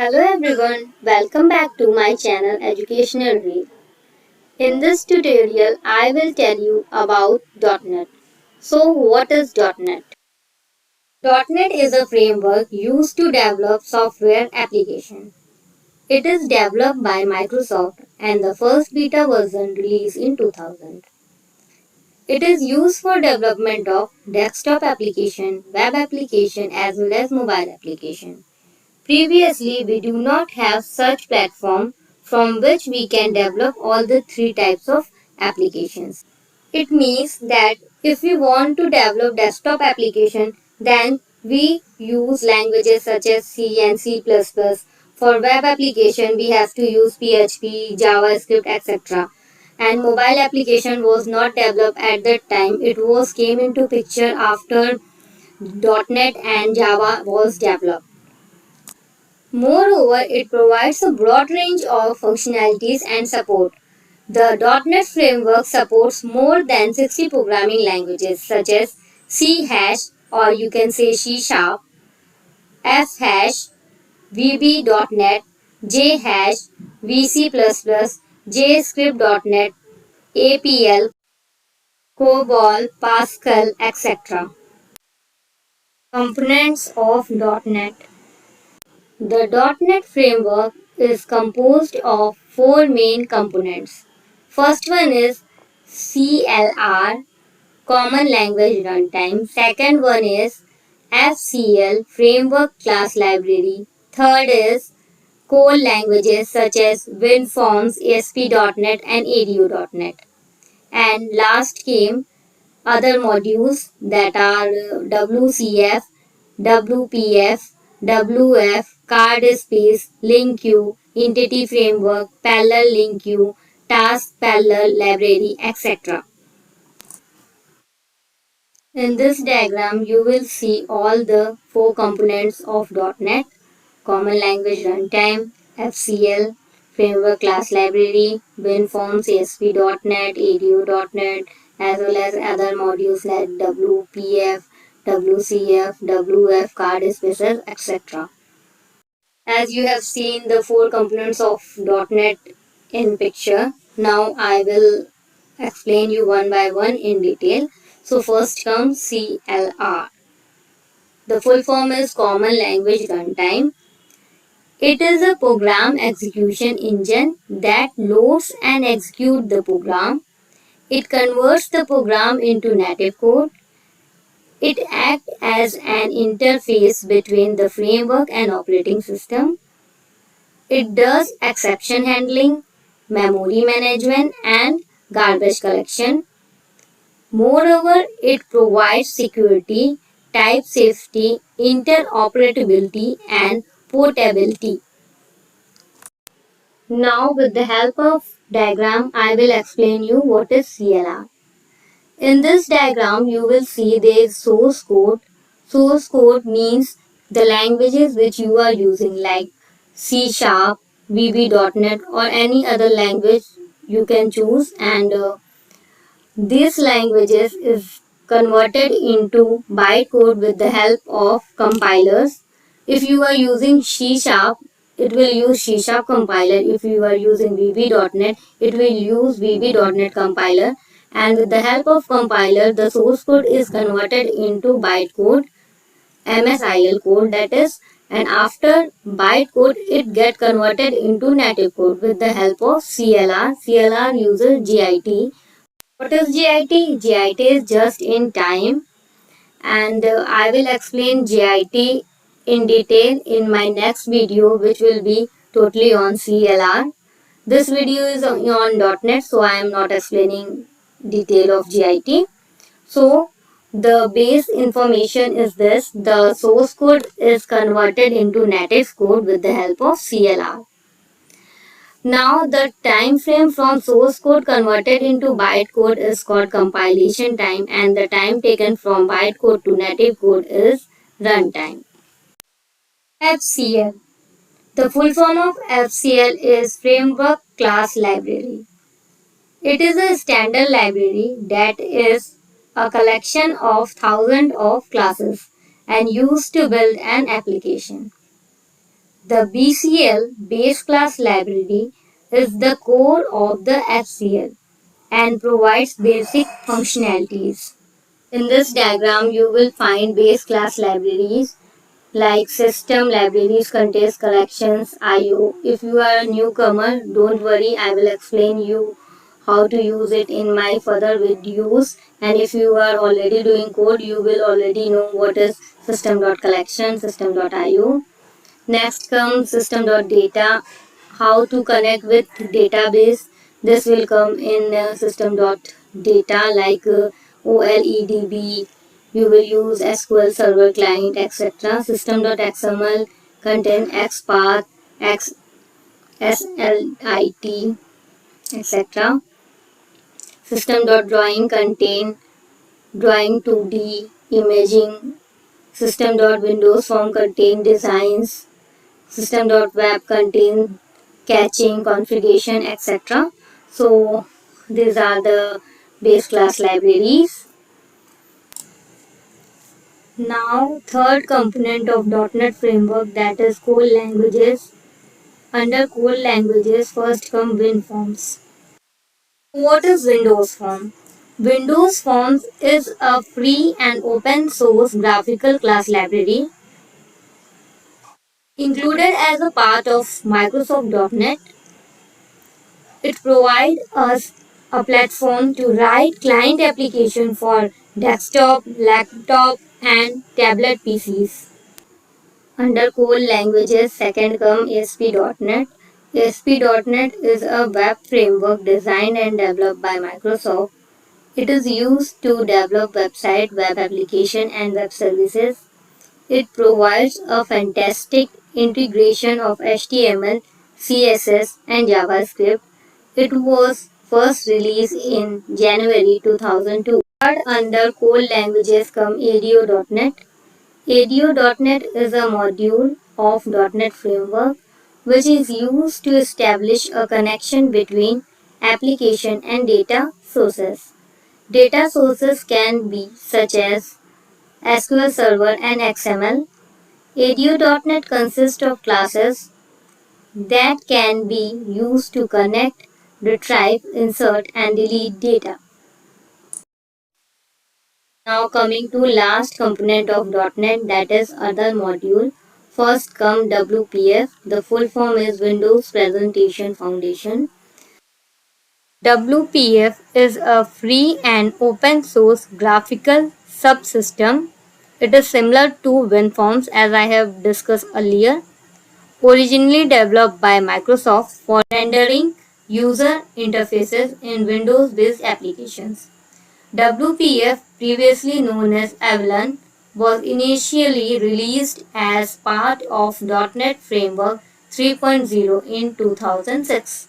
Hello everyone, welcome back to my channel Educational Reel. In this tutorial, I will tell you about dotnet. So what is dotnet? dotnet is a framework used to develop software applications. It is developed by Microsoft and the first beta version released in 2000. It is used for development of desktop application, web application as well as mobile application. Previously, we do not have such platform from which we can develop all the three types of applications. It means that if we want to develop desktop application, then we use languages such as C and C++. For web application, we have to use PHP, JavaScript, etc. And mobile application was not developed at that time. It was came into picture after .NET and Java was developed. Moreover, it provides a broad range of functionalities and support. The .NET framework supports more than 60 programming languages such as C hash or you can say C sharp, F hash, VB.NET, J hash, VC++, JScript.NET, APL, COBOL, Pascal, etc. Components of .NET. The .NET framework is composed of four main components. First one is CLR, Common Language Runtime. Second one is FCL, Framework Class Library. Third is core languages such as WinForms, ASP.NET and ADO.NET. And last came other modules that are WCF, WPF, WF, card space, LINQ, entity framework, parallel LINQ, task parallel library, etc. In this diagram, you will see all the four components of .NET: Common Language Runtime, FCL, Framework Class Library, WinForms, ASP.NET, ADO.NET, as well as other modules like WPF, WCF, WF, card spaces, etc. As you have seen the four components of .NET in picture, now I will explain you one by one in detail. So first comes CLR. The full form is Common Language Runtime. It is a program execution engine that loads and executes the program. It converts the program into native code. It acts as an interface between the framework and operating system. It does exception handling, memory management, and garbage collection. Moreover, it provides security, type safety, interoperability, and portability. Now, with the help of diagram, I will explain you what is CLR. In this diagram, you will see there is source code. Source code means the languages which you are using like C Sharp, VB.NET or any other language you can choose, and these languages is converted into bytecode with the help of compilers. If you are using C Sharp, it will use C Sharp compiler. If you are using VB.NET, it will use VB.NET compiler. And with the help of compiler, the source code is converted into bytecode, MSIL code that is, and after bytecode, it get converted into native code with the help of CLR. CLR uses GIT. What is GIT? GIT is just in time, and I will explain GIT in detail in my next video, which will be totally on CLR. This video is on .NET, so I am not explaining detail of GIT. So the base information is this: the source code is converted into native code with the help of CLR. Now the time frame from source code converted into bytecode is called compilation time, and the time taken from bytecode to native code is runtime. FCL. The full form of FCL is Framework Class Library. It is a standard library that is a collection of thousands of classes and used to build an application. The BCL base class library is the core of the HCL and provides basic functionalities. In this diagram, you will find base class libraries like system libraries contains collections IO. If you are a newcomer, don't worry, I will explain you how to use it in my further videos. And if you are already doing code, you will already know what is system.collection, system.io. Next comes system.data, how to connect with database. This will come in system.data like OLEDB. You will use SQL Server client, etc. System.xml contain XPath, XSLIT, etc. System.drawing contain drawing 2D, imaging. System.windows form contain designs. System.web contain caching, configuration, etc. So these are the base class libraries. Now third component of .NET framework, that is core languages. Under core languages first come WinForms. What is Windows Form? Windows Forms is a free and open source graphical class library included as a part of Microsoft .NET. It provides us a platform to write client application for desktop, laptop and tablet PCs. Under core languages, second come ASP.NET. ASP.NET is a web framework designed and developed by Microsoft. It is used to develop website, web application and web services. It provides a fantastic integration of HTML, CSS and JavaScript. It was first released in January 2002. Third, under core languages come ADO.NET. ADO.NET is a module of .NET framework which is used to establish a connection between application and data sources. Data sources can be such as SQL Server and XML. ADO.NET consists of classes that can be used to connect, retrieve, insert and delete data. Now coming to last component of .NET, that is other module. First come WPF. The full form is Windows Presentation Foundation. WPF is a free and open source graphical subsystem. It is similar to WinForms as I have discussed earlier. Originally developed by Microsoft for rendering user interfaces in Windows-based applications. WPF, previously known as Avalon, was initially released as part of .NET Framework 3.0 in 2006.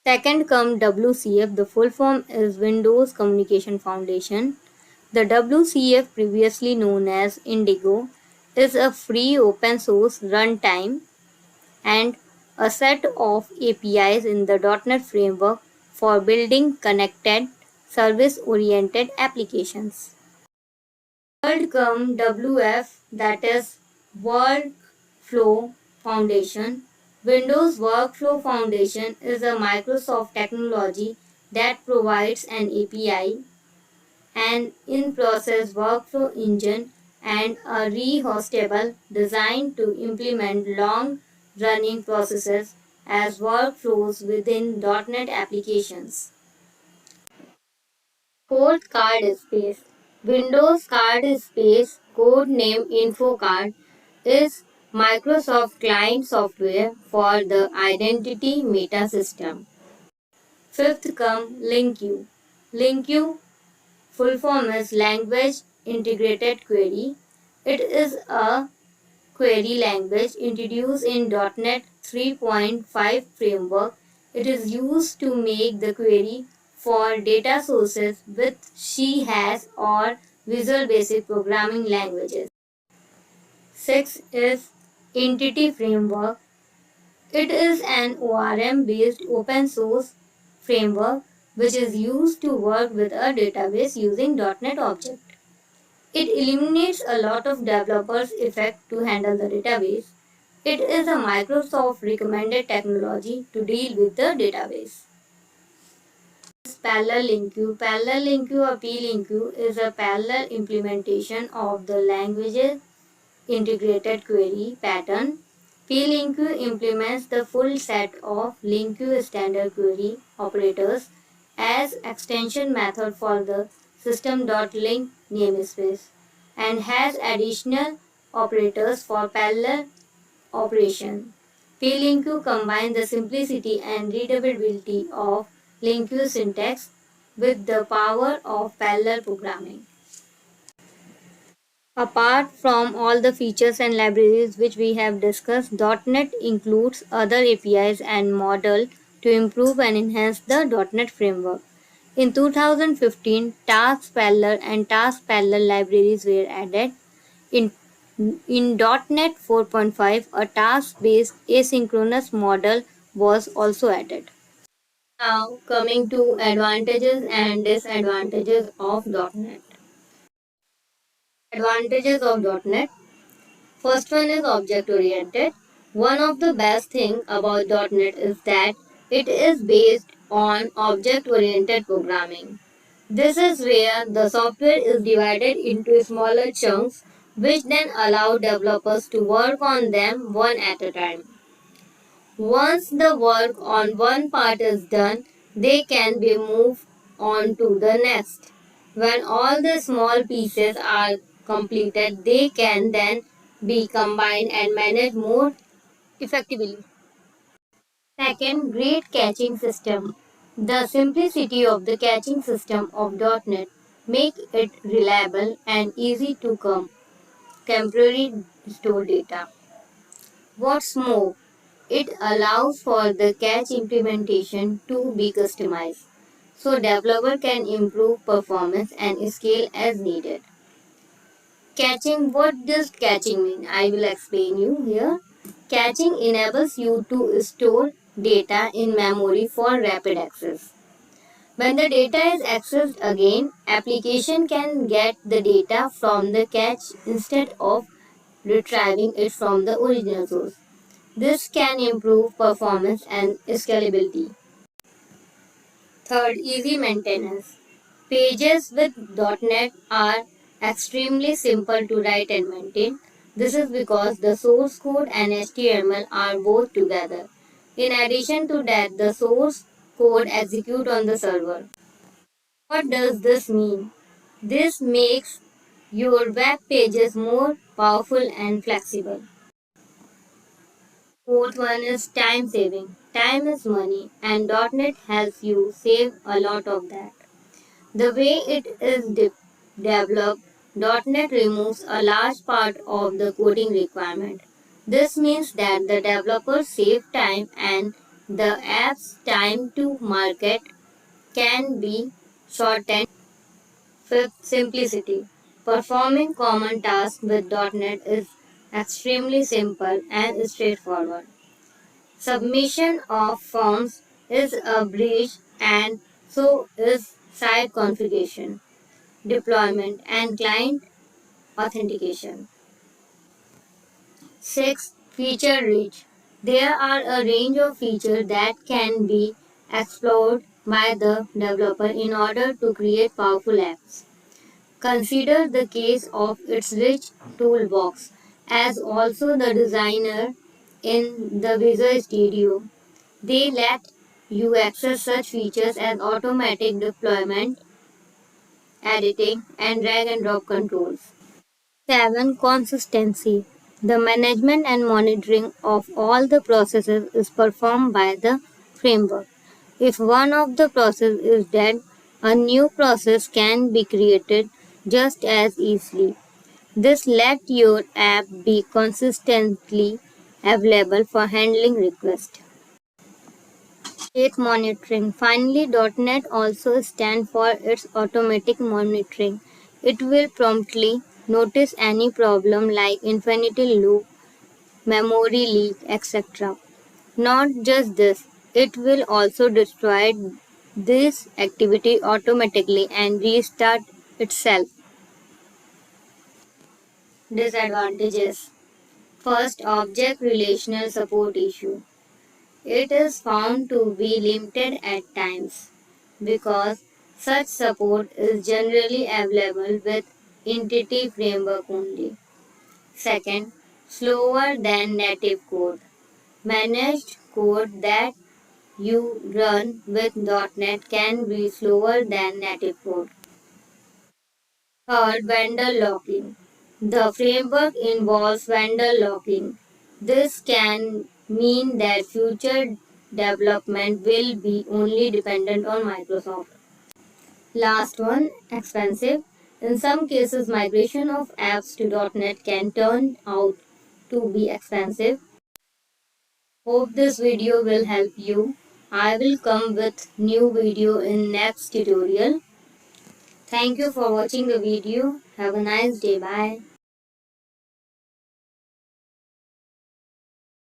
Second come WCF. The full form is Windows Communication Foundation. The WCF, previously known as Indigo, is a free open source runtime and a set of APIs in the .NET Framework for building connected, service-oriented applications. Third come WF, that is Workflow Foundation. Windows Workflow Foundation is a Microsoft technology that provides an API, an in-process workflow engine, and a rehostable designed to implement long-running processes as workflows within .NET applications. Fourth, card space. Windows Card Space, code name InfoCard, is Microsoft client software for the identity meta system. Fifth come LINQ. LINQ full form is Language Integrated Query. It is a query language introduced in .NET 3.5 framework. It is used to make the query for data sources with C# or Visual Basic programming languages. 6 is Entity Framework. It is an ORM based open source framework which is used to work with a database using .NET Object. It eliminates a lot of developers' effort to handle the database. It is a Microsoft recommended technology to deal with the database. Parallel LINQ. Parallel LINQ or PLINQ is a parallel implementation of the language's integrated query pattern. PLINQ implements the full set of LINQ standard query operators as extension method for the system.link namespace and has additional operators for parallel operation. PLINQ combines the simplicity and readability of LINQ syntax with the power of parallel programming. Apart from all the features and libraries which we have discussed, .NET includes other APIs and model to improve and enhance the .NET framework. In 2015, Task Parallel and Task Parallel libraries were added. In, in .NET 4.5, a task-based asynchronous model was also added. Now coming to advantages and disadvantages of .NET. Advantages of .NET. First one is object oriented. One of the best things about .NET is that it is based on object oriented programming. This is where the software is divided into smaller chunks which then allow developers to work on them one at a time. Once the work on one part is done, they can be moved on to the next. When all the small pieces are completed, they can then be combined and managed more effectively. Second, great caching system. The simplicity of the caching system of .NET make it reliable and easy to temporarily store data. What's more, it allows for the cache implementation to be customized, so developer can improve performance and scale as needed. Caching, what does caching mean? I will explain you here. Caching enables you to store data in memory for rapid access. When the data is accessed again, application can get the data from the cache instead of retrieving it from the original source. This can improve performance and scalability. Third, easy maintenance. Pages with .NET are extremely simple to write and maintain. This is because the source code and HTML are both together. In addition to that, the source code executes on the server. What does this mean? This makes your web pages more powerful and flexible. Fourth one is time saving. Time is money and .NET helps you save a lot of that. The way it is developed, .NET removes a large part of the coding requirement. This means that the developers save time and the app's time to market can be shortened. Fifth, simplicity. Performing common tasks with .NET is extremely simple and straightforward. Submission of forms is a breach and so is site configuration, deployment, and client authentication. 6. Feature reach. There are a range of features that can be explored by the developer in order to create powerful apps. Consider the case of its rich toolbox as also the designer in the Visual Studio. They let you access such features as automatic deployment, editing, and drag and drop controls. 7. Consistency. The management and monitoring of all the processes is performed by the framework. If one of the processes is dead, a new process can be created just as easily. This lets your app be consistently available for handling requests. 8. Monitoring. Finally, .NET also stands for its automatic monitoring. It will promptly notice any problem like infinity loop, memory leak, etc. Not just this, it will also destroy this activity automatically and restart itself. Disadvantages. First, object relational support issue. It is found to be limited at times because such support is generally available with Entity Framework only. Second, slower than native code. Managed code that you run with .NET can be slower than native code. Third, vendor locking. The framework involves vendor locking. This can mean that future development will be only dependent on Microsoft. Last one, expensive. In some cases, migration of apps to .NET can turn out to be expensive. Hope this video will help you. I will come with new video in next tutorial. Thank you for watching the video. Have a nice day. Bye.